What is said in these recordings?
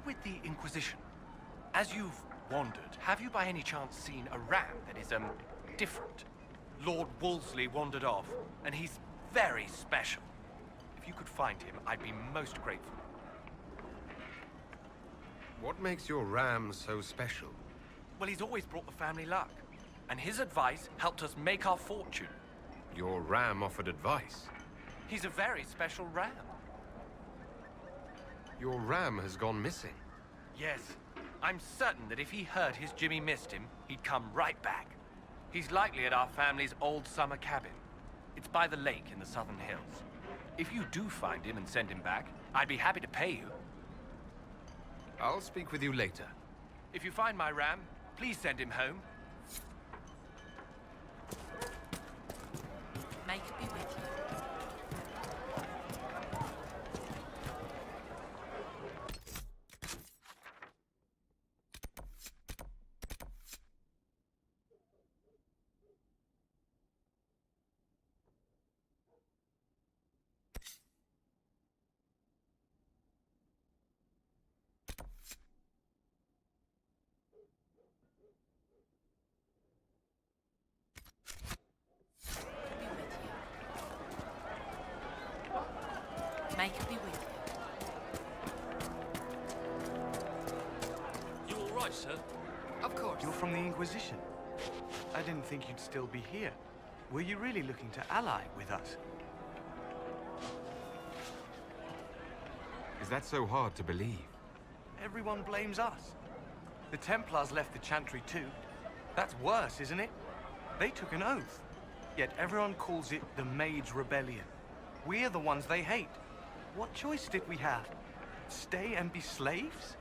with the Inquisition? As you've wandered, have you by any chance seen a ram that is, different? Lord Wolseley wandered off, and he's very special. If you could find him, I'd be most grateful. What makes your ram so special? Well, he's always brought the family luck, and his advice helped us make our fortune. Your ram offered advice. He's a very special ram. Your ram has gone missing. Yes. I'm certain that if he heard his Jimmy missed him, he'd come right back. He's likely at our family's old summer cabin. It's by the lake in the southern hills. If you do find him and send him back, I'd be happy to pay you. I'll speak with you later. If you find my ram, please send him home. May it be with you. May it be with you. You all right, sir? Of course. You're from the Inquisition. I didn't think you'd still be here. Were you really looking to ally with us? Is that so hard to believe? Everyone blames us. The Templars left the Chantry too. That's worse, isn't it? They took an oath. Yet everyone calls it the Mage Rebellion. We're the ones they hate. What choice did we have? Stay and be slaves?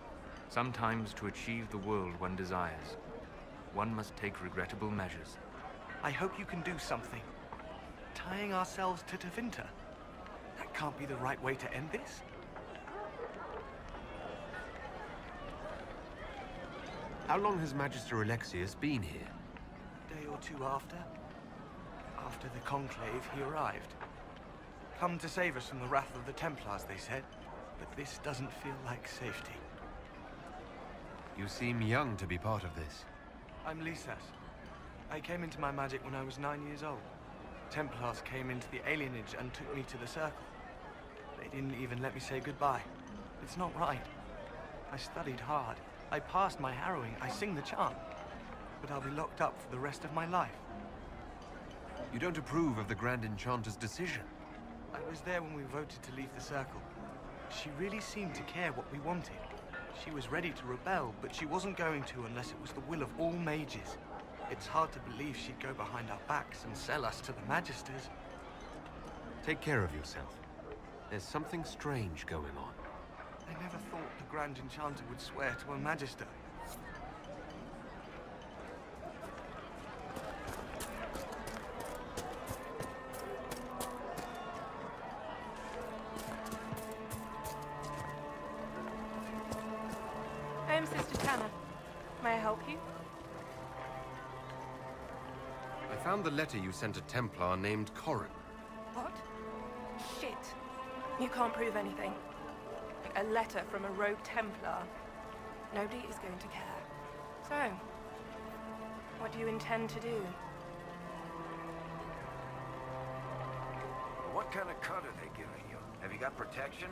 Sometimes to achieve the world one desires, one must take regrettable measures. I hope you can do something. Tying ourselves to Tevinter? That can't be the right way to end this. How long has Magister Alexius been here? A day or two after. After the Conclave, he arrived. Come to save us from the wrath of the Templars, they said. But this doesn't feel like safety. You seem young to be part of this. I'm Lisas. I came into my magic when I was 9 years old. Templars came into the alienage and took me to the Circle. They didn't even let me say goodbye. It's not right. I studied hard. I passed my harrowing. I sing the chant. But I'll be locked up for the rest of my life. You don't approve of the Grand Enchanter's decision? I was there when we voted to leave the Circle. She really seemed to care what we wanted. She was ready to rebel, but she wasn't going to unless it was the will of all mages. It's hard to believe she'd go behind our backs and sell us to the Magisters. Take care of yourself. There's something strange going on. I never thought the Grand Enchanter would swear to a Magister. I am Sister Tanner. May I help you? I found the letter you sent a Templar named Corrin. What? Shit. You can't prove anything. A letter from a rogue Templar. Nobody is going to care. So, what do you intend to do? What kind of cut are they giving you? Have you got protection?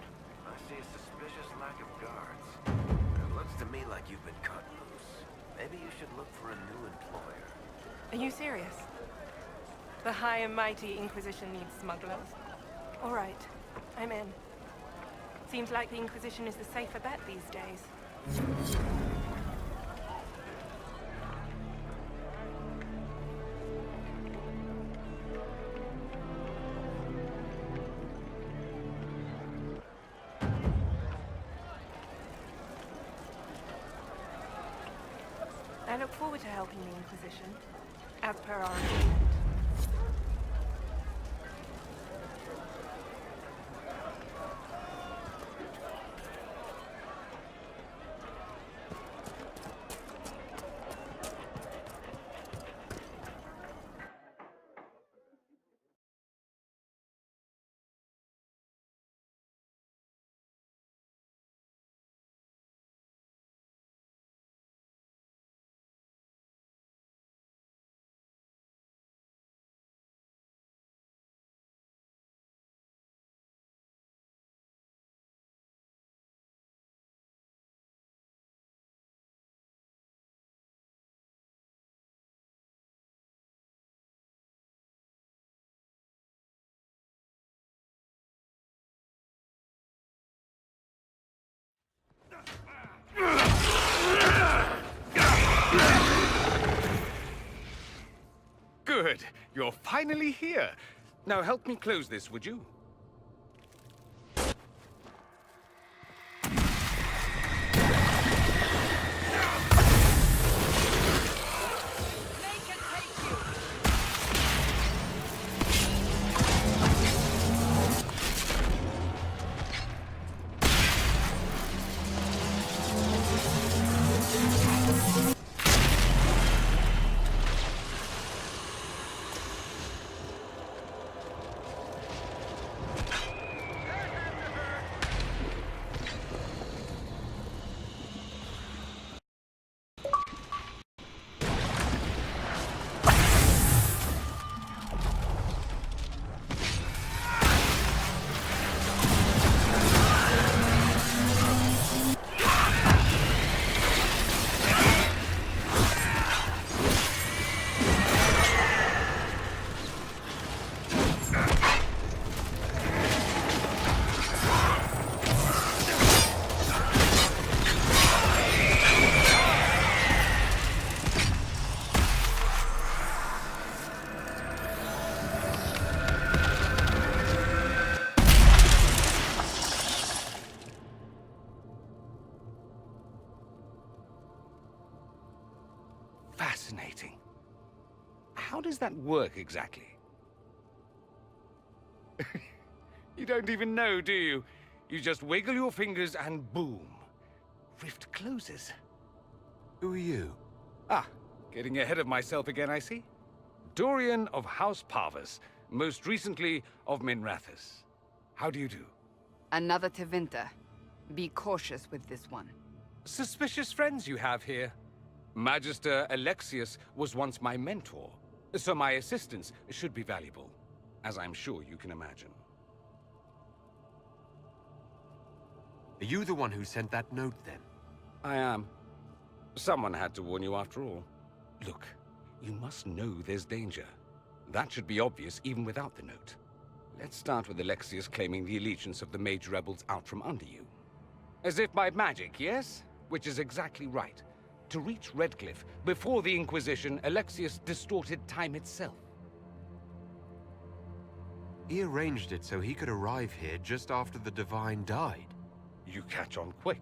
I see a suspicious lack of guards. It looks to me like you've been cut loose. Maybe you should look for a new employer. Are you serious? The high and mighty Inquisition needs smugglers. All right, I'm in. Seems like the Inquisition is the safer bet these days. I look forward to helping the Inquisition, as per our agreement. Good. You're finally here. Now help me close this, would you? Fascinating. How does that work exactly? You don't even know, do you? You just wiggle your fingers and boom. Rift closes. Who are you? Ah, getting ahead of myself again, I see. Dorian of House Parvus, most recently of Minrathous. How do you do? Another Tevinter. Be cautious with this one. Suspicious friends you have here. Magister Alexius was once my mentor, so my assistance should be valuable, as I'm sure you can imagine. Are you the one who sent that note, then? I am. Someone had to warn you after all. Look, you must know there's danger. That should be obvious even without the note. Let's start with Alexius claiming the allegiance of the mage rebels out from under you. As if by magic, yes? Which is exactly right. To reach Redcliffe, before the Inquisition, Alexius distorted time itself. He arranged it so he could arrive here just after the Divine died. You catch on quick.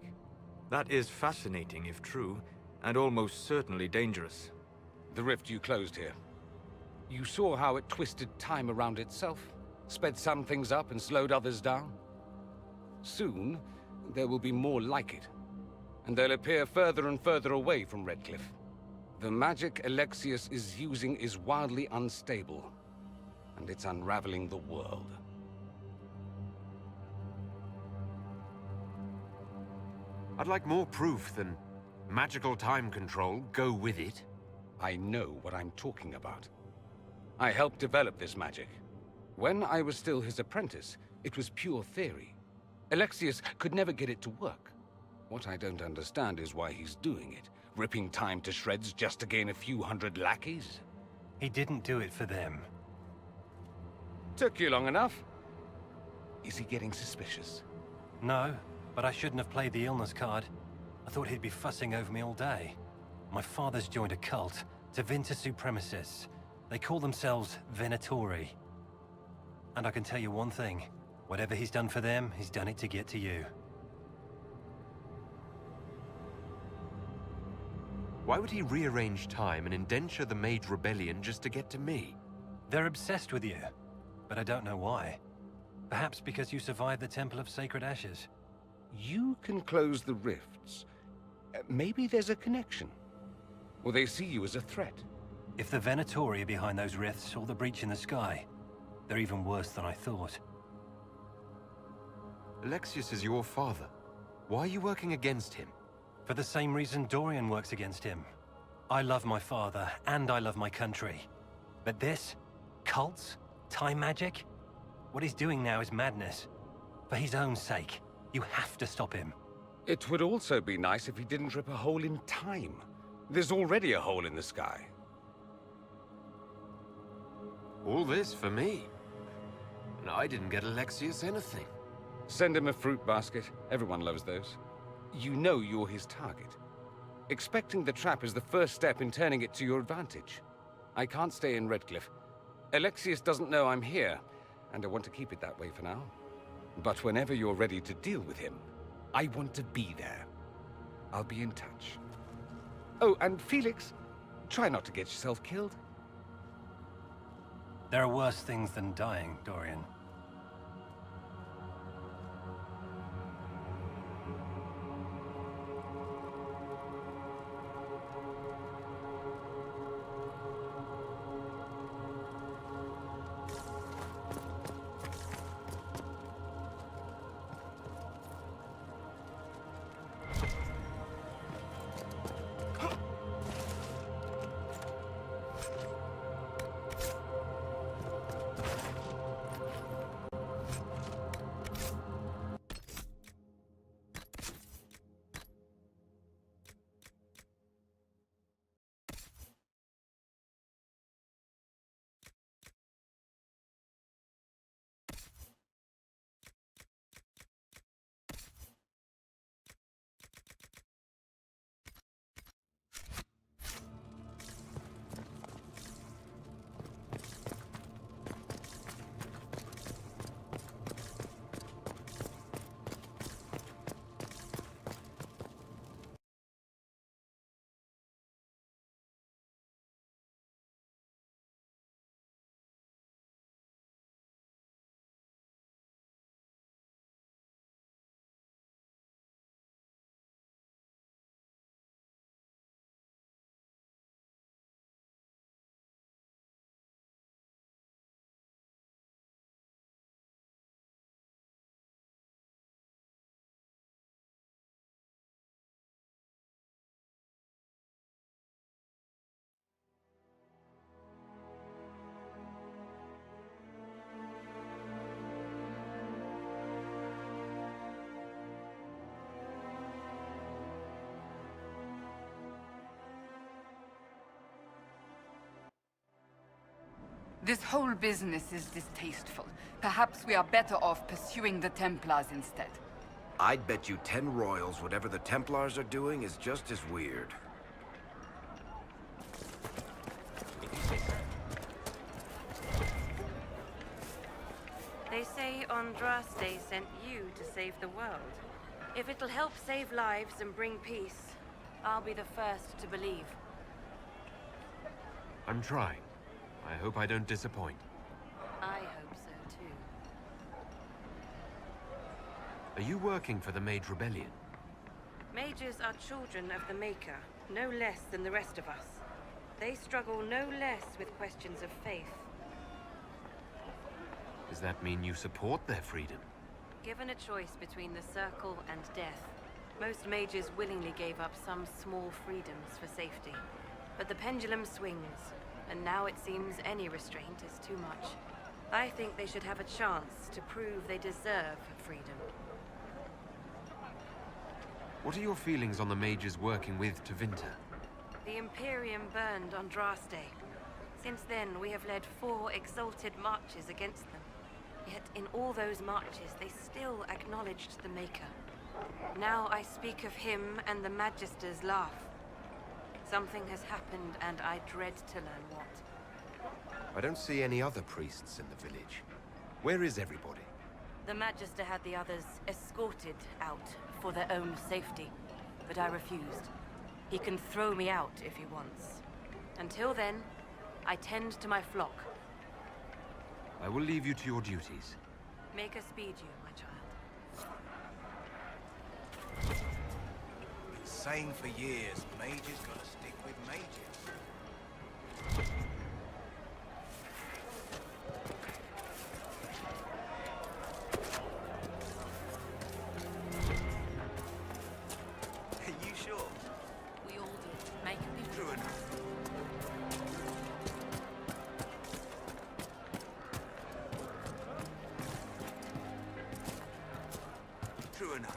That is fascinating if true, and almost certainly dangerous. The rift you closed here. You saw how it twisted time around itself, sped some things up and slowed others down. Soon, there will be more like it, and they'll appear further and further away from Redcliffe. The magic Alexius is using is wildly unstable, and it's unraveling the world. I'd like more proof than magical time control. Go with it. I know what I'm talking about. I helped develop this magic. When I was still his apprentice, it was pure theory. Alexius could never get it to work. What I don't understand is why he's doing it, ripping time to shreds just to gain a few hundred lackeys. He didn't do it for them. Took you long enough. Is he getting suspicious? No, but I shouldn't have played the illness card. I thought he'd be fussing over me all day. My father's joined a cult, Tevinter Supremacists. They call themselves Venatori. And I can tell you one thing. Whatever he's done for them, he's done it to get to you. Why would he rearrange time and indenture the Mage Rebellion just to get to me? They're obsessed with you, but I don't know why. Perhaps because you survived the Temple of Sacred Ashes. You can close the rifts. Maybe there's a connection. Or they see you as a threat. If the Venatori are behind those rifts or the breach in the sky, they're even worse than I thought. Alexius is your father. Why are you working against him? For the same reason Dorian works against him. I love my father, and I love my country. But this? Cults? Time magic? What he's doing now is madness. For his own sake, you have to stop him. It would also be nice if he didn't rip a hole in time. There's already a hole in the sky. All this for me. And I didn't get Alexius anything. Send him a fruit basket. Everyone loves those. You know you're his target. Expecting the trap is the first step in turning it to your advantage. I can't stay in Redcliffe. Alexius doesn't know I'm here, and I want to keep it that way for now. But whenever you're ready to deal with him, I want to be there. I'll be in touch. Oh, and Felix, try not to get yourself killed. There are worse things than dying, Dorian. This whole business is distasteful. Perhaps we are better off pursuing the Templars instead. I'd bet you 10 royals whatever the Templars are doing is just as weird. They say Andraste sent you to save the world. If it'll help save lives and bring peace, I'll be the first to believe. I'm trying. I hope I don't disappoint. I hope so too. Are you working for the Mage Rebellion? Mages are children of the Maker, no less than the rest of us. They struggle no less with questions of faith. Does that mean you support their freedom? Given a choice between the Circle and death, most mages willingly gave up some small freedoms for safety. But the pendulum swings, and now it seems any restraint is too much. I think they should have a chance to prove they deserve freedom. What are your feelings on the mages working with Tevinter? The Imperium burned Andraste. Since then, we have led 4 exalted marches against them. Yet in all those marches, they still acknowledged the Maker. Now I speak of him and the Magisters laugh. Something has happened, and I dread to learn what. I don't see any other priests in the village. Where is everybody? The Magister had the others escorted out for their own safety, but I refused. He can throw me out if he wants. Until then, I tend to my flock. I will leave you to your duties. Make us speed you, my child. Been saying for years, mages gotta stick with mages. Are you sure? We all do. Make it be True enough. True enough.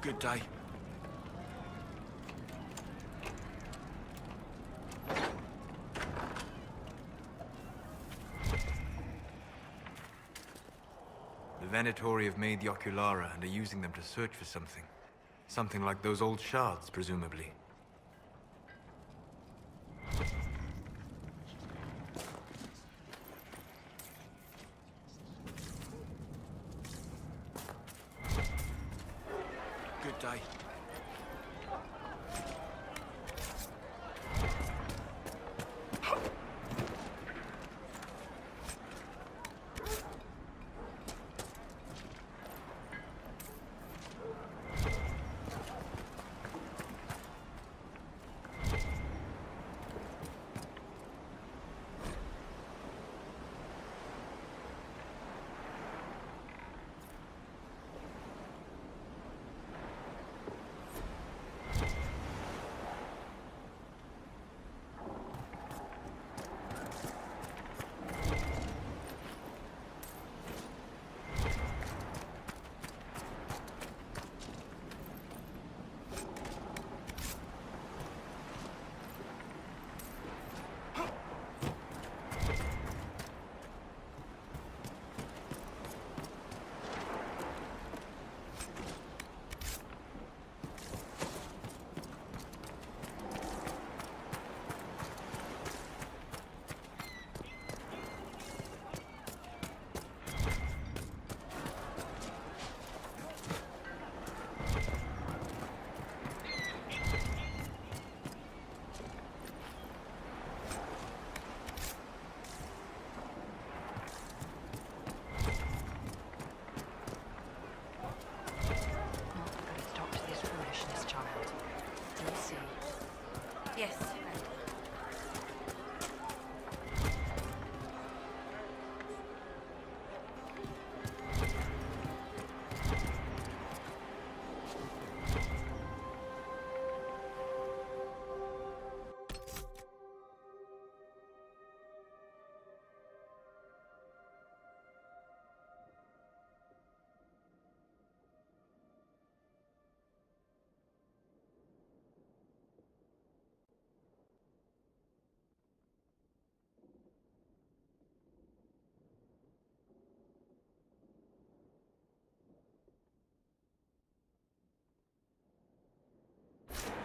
Good day. The Venatori have made the Oculara and are using them to search for something. Something like those old shards, presumably. Good day. Yes.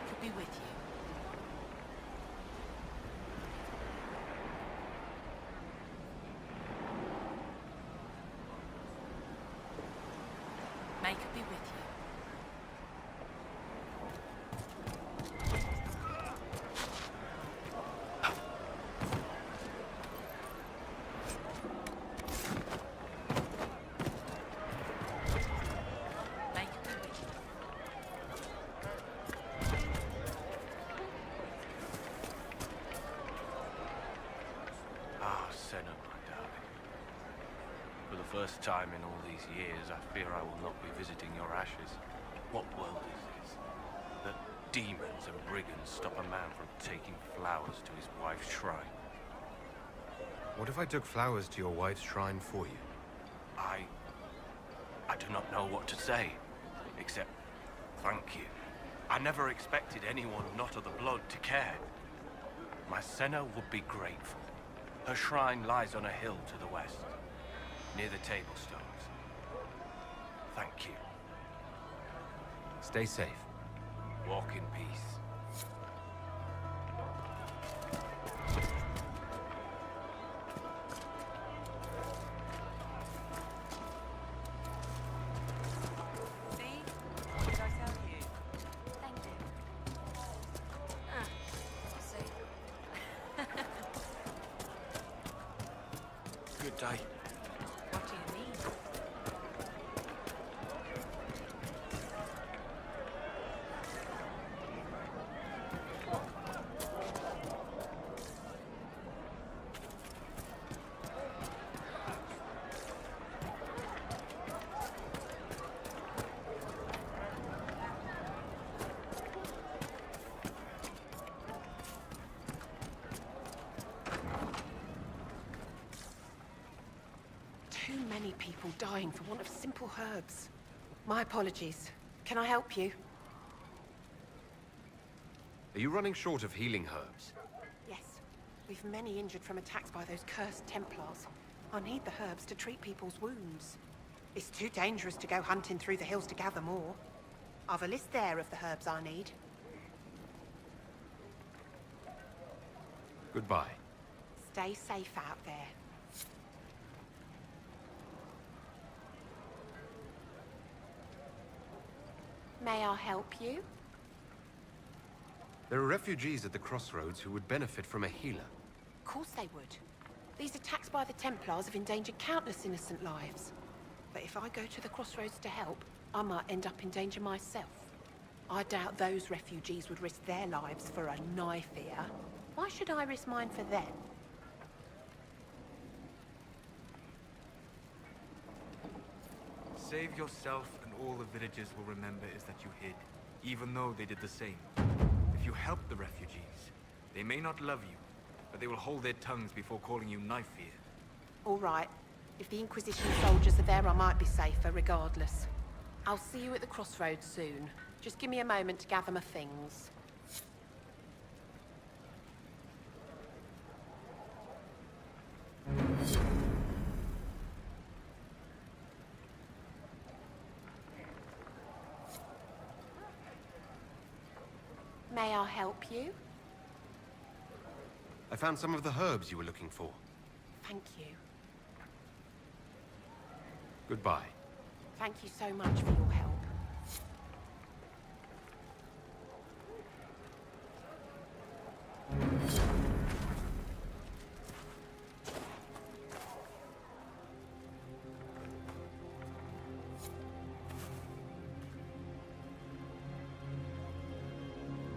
Could be with you. May could be with you. May could be with you. Ah, Senna, my darling. For the first time in all these years, I fear I will not be visiting your ashes. What world is this? That demons and brigands stop a man from taking flowers to his wife's shrine. What if I took flowers to your wife's shrine for you? I do not know what to say, except thank you. I never expected anyone not of the blood to care. My Senna would be grateful. Her shrine lies on a hill to the west, near the table stones. Thank you. Stay safe. Walk in peace. See? What did I tell you? Thank you. See? Good day. What do you mean? Too many people dying for want of simple herbs. My apologies. Can I help you? Are you running short of healing herbs? Yes. We've many injured from attacks by those cursed Templars. I need the herbs to treat people's wounds. It's too dangerous to go hunting through the hills to gather more. I've a list there of the herbs I need. Goodbye. Stay safe out there. May I help you? There are refugees at the crossroads who would benefit from a healer. Of course they would. These attacks by the Templars have endangered countless innocent lives. But if I go to the crossroads to help, I might end up in danger myself. I doubt those refugees would risk their lives for a knife here. Why should I risk mine for them? Save yourself, and all the villagers will remember is that you hid, even though they did the same. If you help the refugees, they may not love you, but they will hold their tongues before calling you knife here. All right. If the Inquisition soldiers are there, I might be safer regardless. I'll see you at the crossroads soon. Just give me a moment to gather my things. May I help you? I found some of the herbs you were looking for. Thank you. Goodbye. Thank you so much for your help.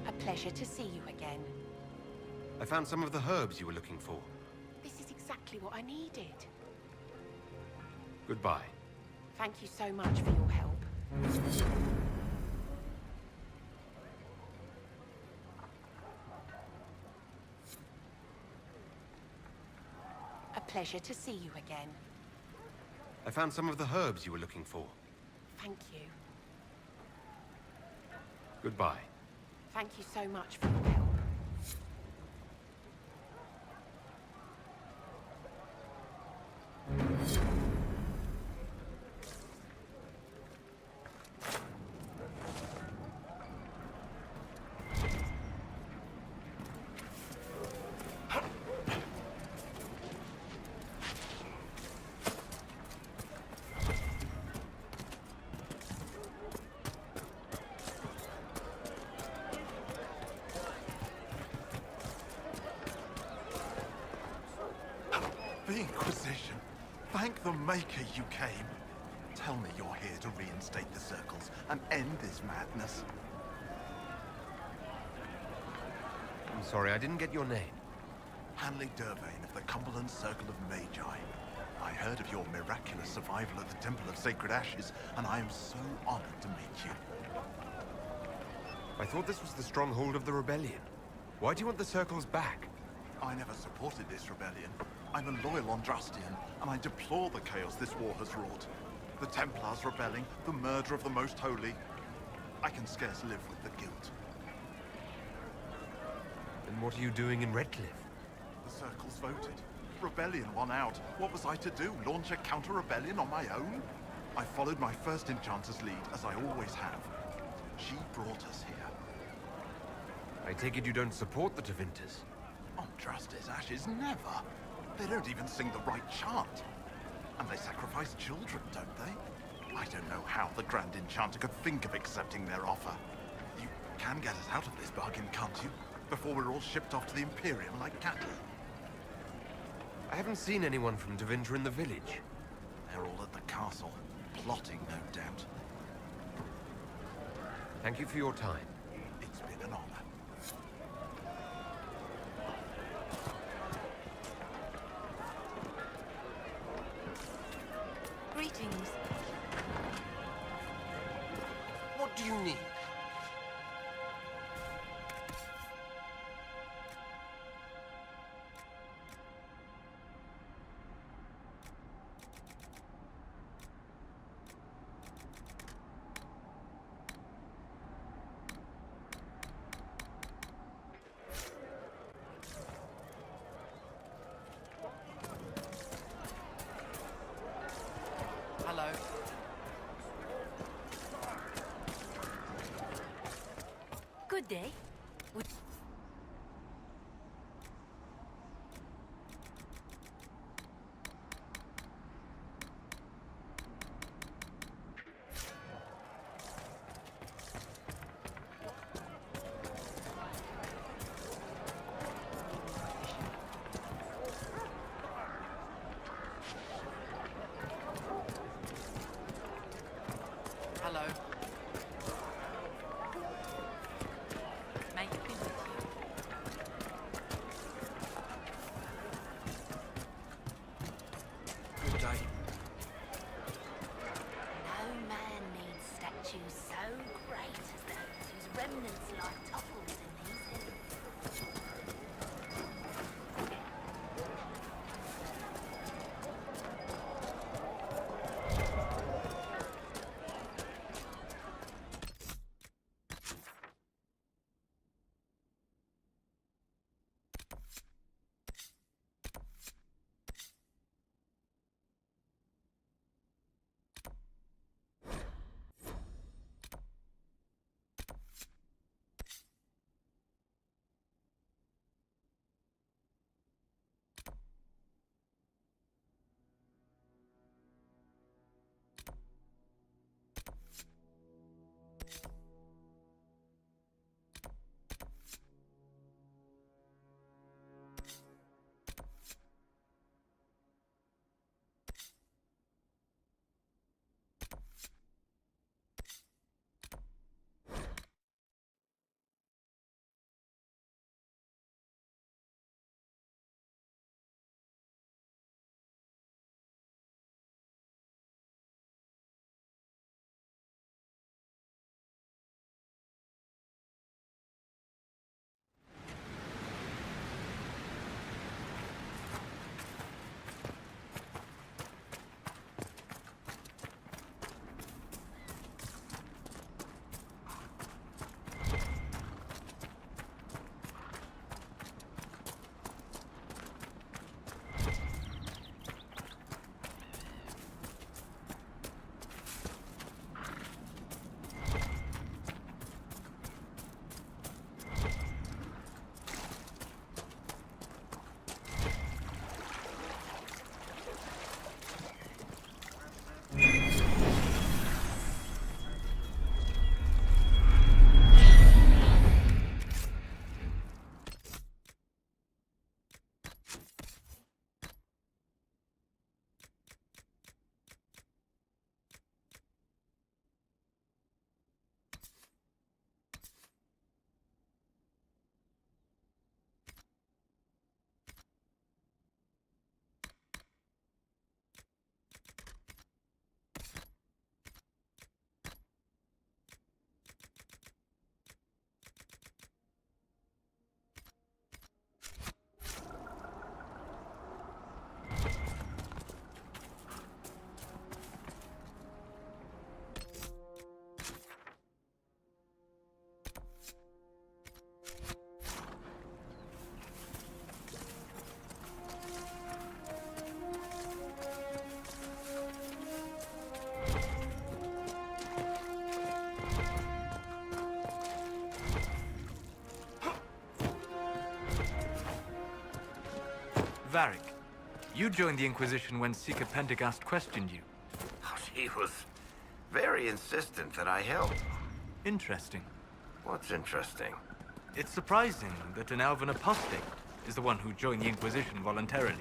A pleasure to see you again. I found some of the herbs you were looking for. This is exactly what I needed. Goodbye. Thank you so much for your help. A pleasure to see you again. I found some of the herbs you were looking for. Thank you. Goodbye. Thank you so much for your help. The Inquisition. Thank the Maker you came. Tell me you're here to reinstate the circles and end this madness. I'm sorry, I didn't get your name. Hanley Dervain of the Cumberland Circle of Magi. I heard of your miraculous survival at the Temple of Sacred Ashes, and I am so honored to meet you. I thought this was the stronghold of the rebellion. Why do you want the circles back? I never supported this rebellion. I'm a loyal Andrastian, and I deplore the chaos this war has wrought. The Templars rebelling, the murder of the Most Holy. I can scarce live with the guilt. And what are you doing in Redcliffe? The circles voted. Rebellion won out. What was I to do? Launch a counter-rebellion on my own? I followed my first enchanter's lead, as I always have. She brought us here. I take it you don't support the Tevinters? Andraste's ashes, never. They don't even sing the right chant. And they sacrifice children, don't they? I don't know how the Grand Enchanter could think of accepting their offer. You can get us out of this bargain, can't you? Before we're all shipped off to the Imperium like cattle. I haven't seen anyone from Tevinter in the village. They're all at the castle, plotting, no doubt. Thank you for your time. It's been an honor. Greetings. What do you need? Good day. Hello. May it be with you. Good day. No man needs statues so great as those whose remnants lie toppled in these hills. Varric, you joined the Inquisition when Seeker Pendergast questioned you. She was very insistent that I help. Interesting. What's interesting? It's surprising that an elven apostate is the one who joined the Inquisition voluntarily.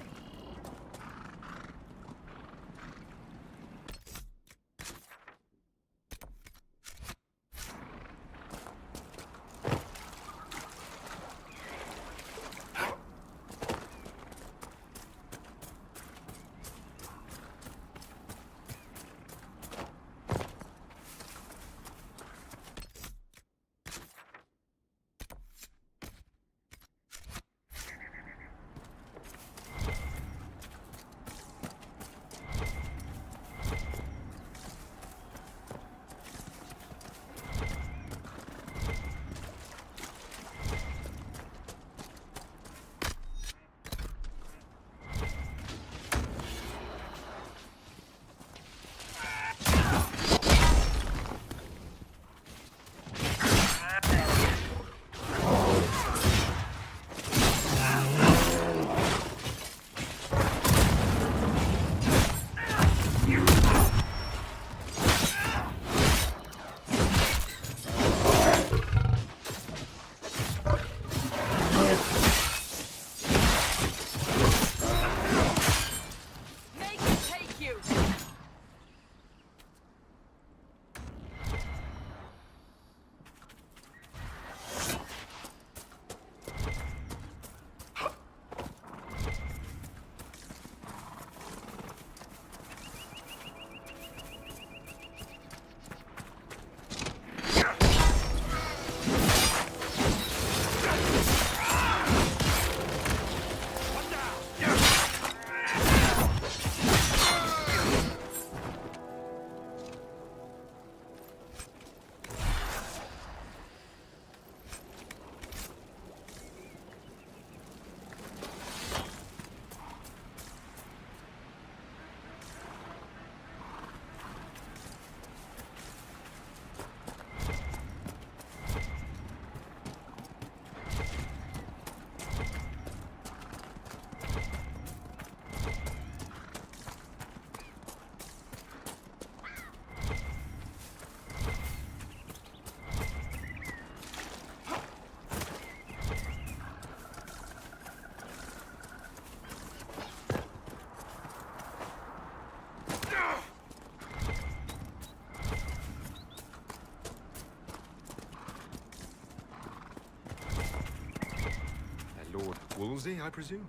Lord Woolsey, I presume?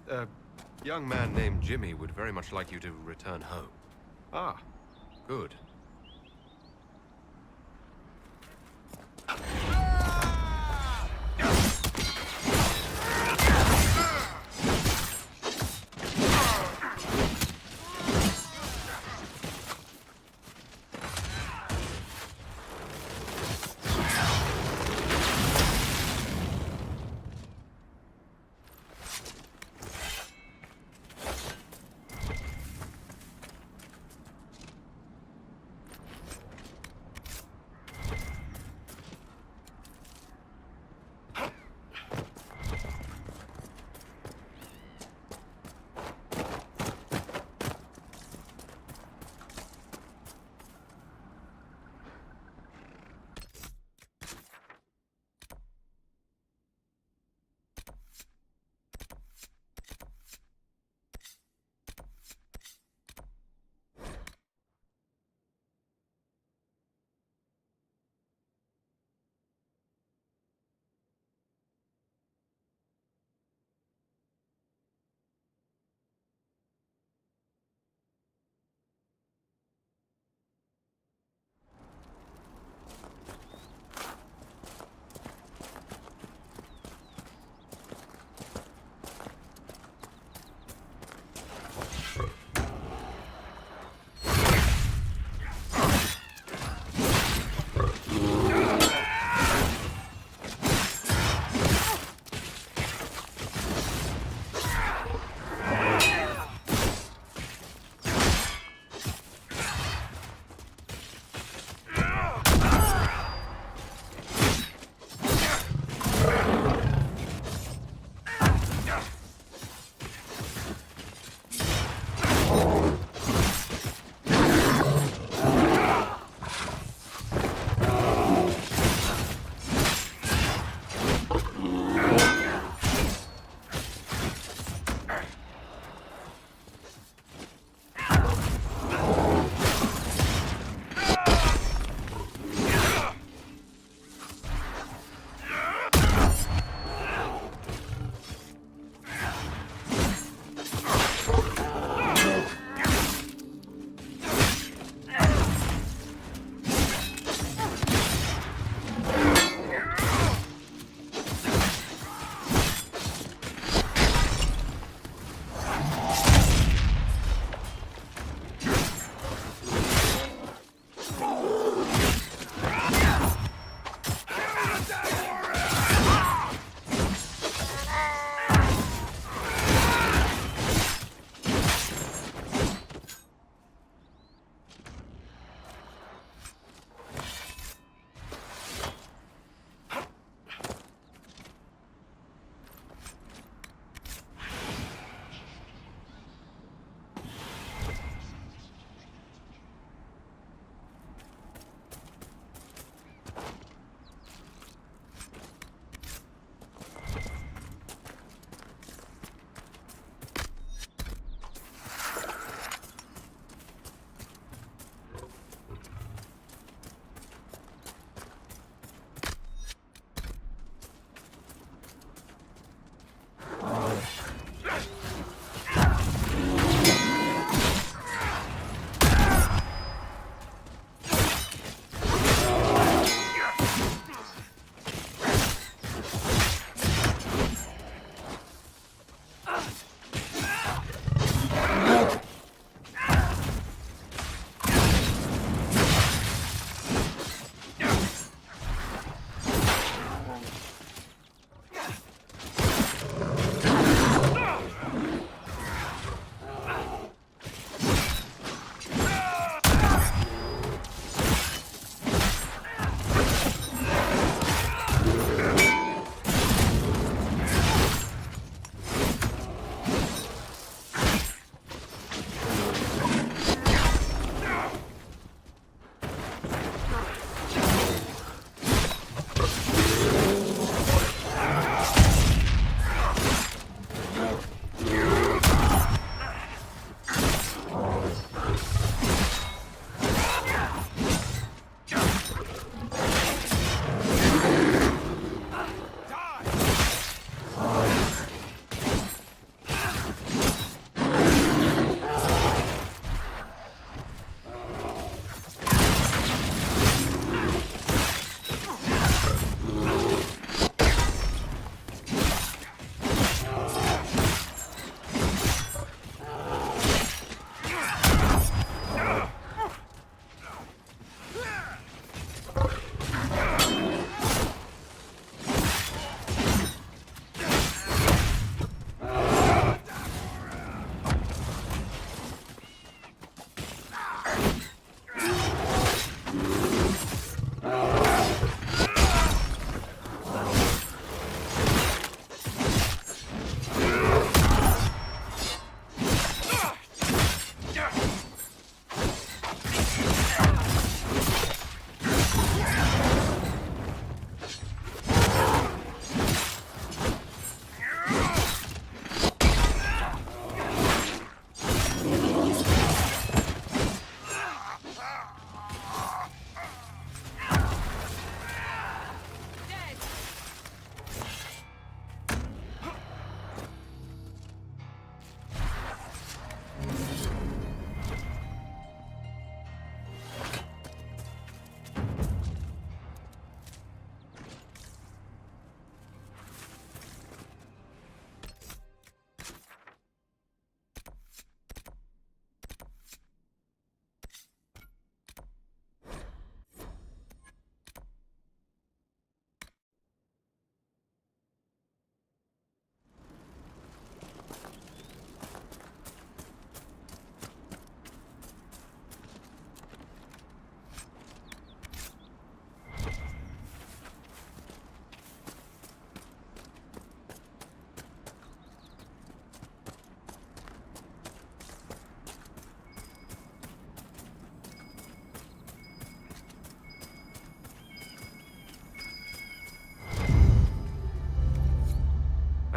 A young man named Jimmy would very much like you to return home. Ah, good.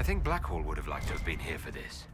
think Blackwall would have liked to have been here for this.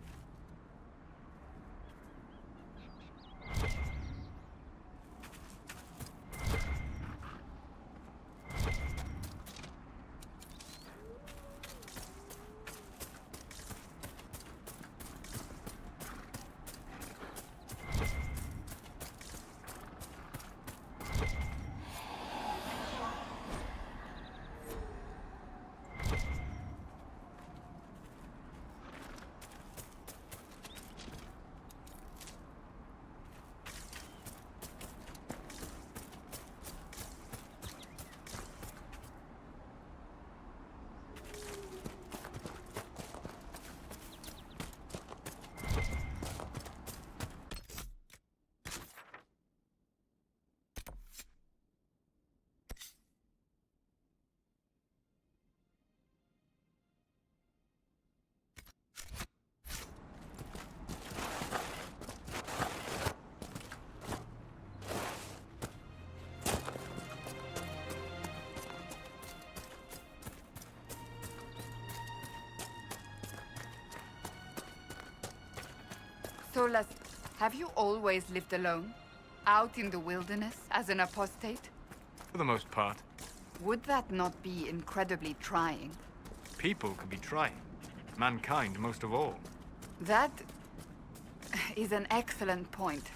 Solas, have you always lived alone? Out in the wilderness as an apostate? For the most part. Would that not be incredibly trying? People can be trying. Mankind most of all. That is an excellent point.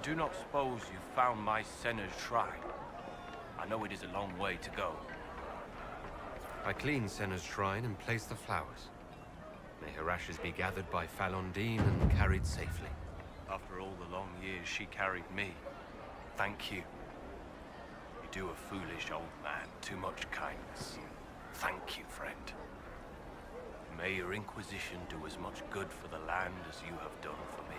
do not suppose you found my Senna's shrine. I know it is a long way to go. I cleaned Senna's shrine and placed the flowers. May her ashes be gathered by Falondine and carried safely. After all the long years she carried me, thank you. You do a foolish old man too much kindness. Thank you, friend. May your Inquisition do as much good for the land as you have done for me.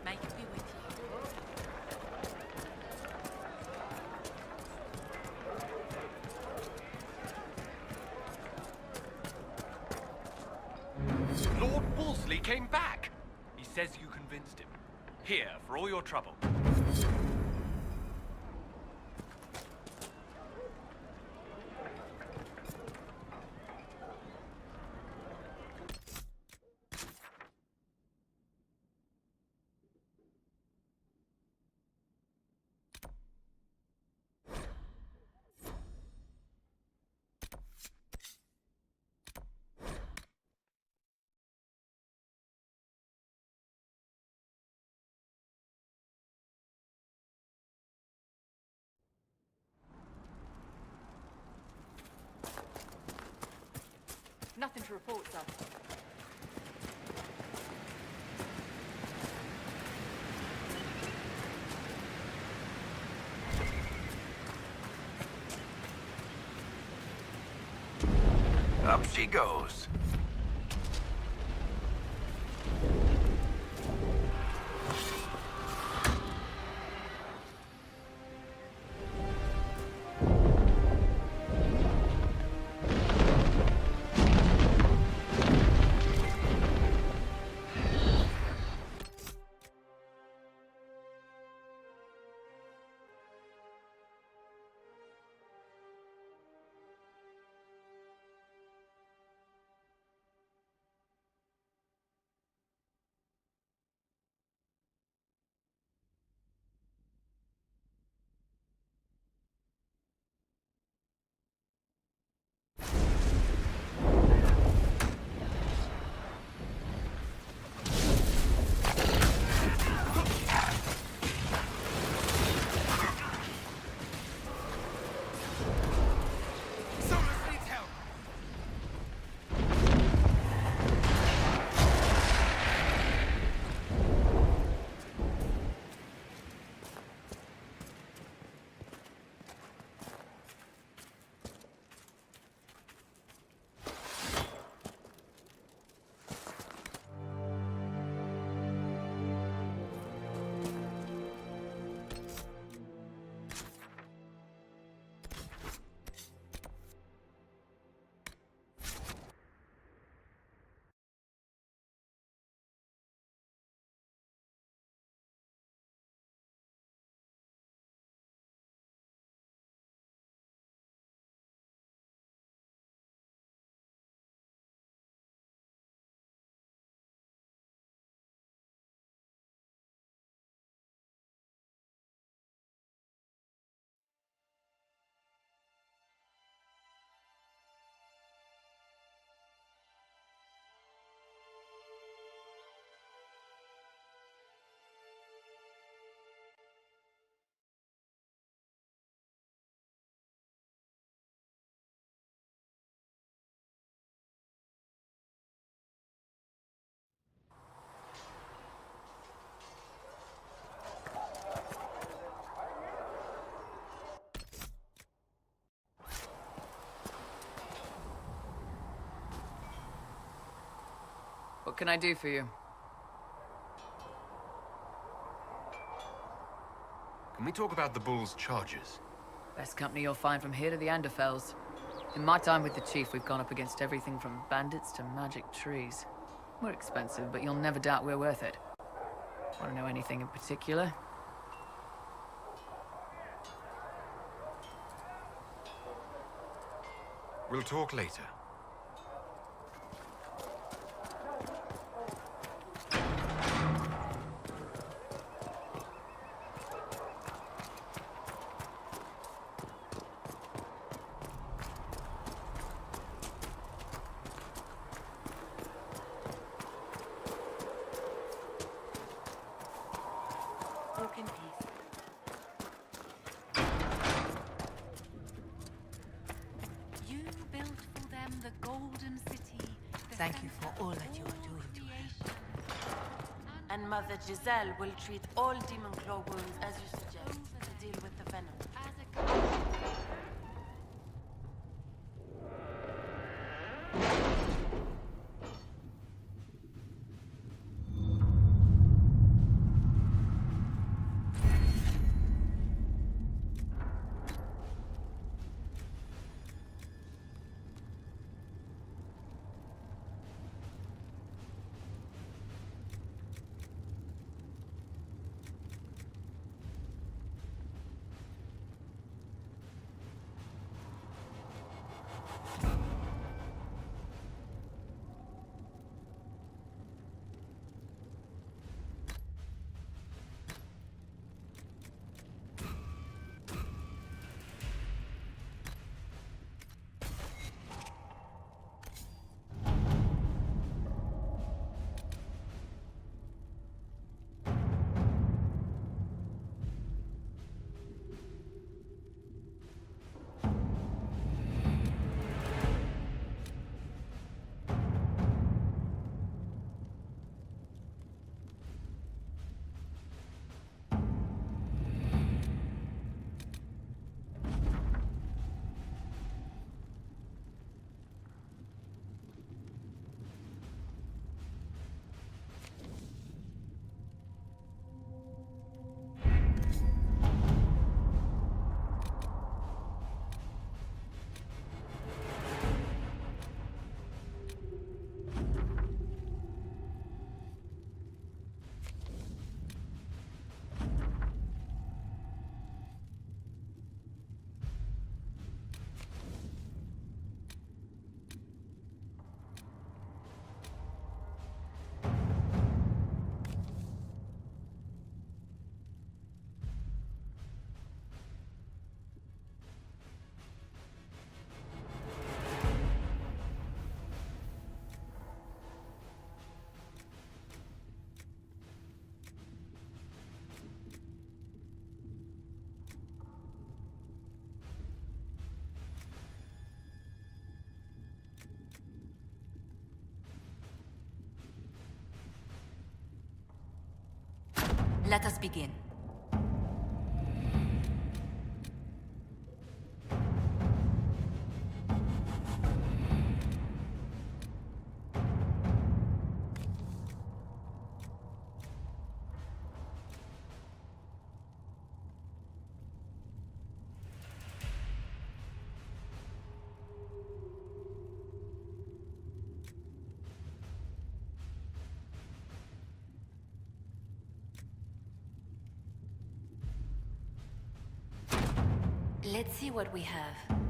May it be with you. Lord Wolseley came back! He says you convinced him. Here, for all your trouble. Nothing to report, sir. Up she goes. What can I do for you? Can we talk about the Bull's charges? Best company you'll find from here to the Anderfells. In my time with the Chief, we've gone up against everything from bandits to magic trees. We're expensive, but you'll never doubt we're worth it. Want to know anything in particular? We'll talk later. the Golden City. Thank you for all that you are doing to help. And Mother Giselle will treat all demon claw wounds as you suggest to deal with the venom. Let us begin. Let's see what we have.